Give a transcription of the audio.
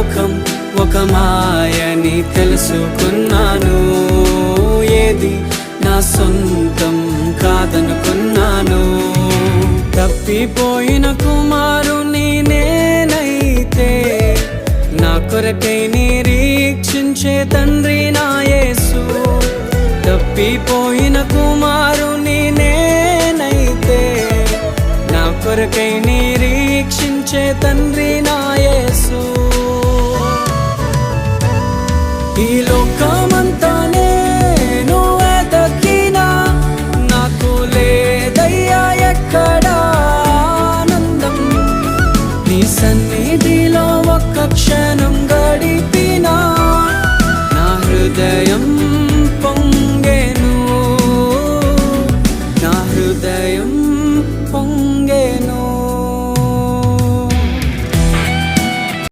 లోకం ఒక మాయని తెలుసుకున్నాను. ఏది నా సొంతం కాదనుకున్నాను. తప్పిపోయిన కుమారుని నేనైతే నా కొరకై నిరీక్షించే తండ్రి నా యేసు. తప్పిపోయిన కుమారుని నేనైతే నా కొరకై నిరీక్షించే తండ్రి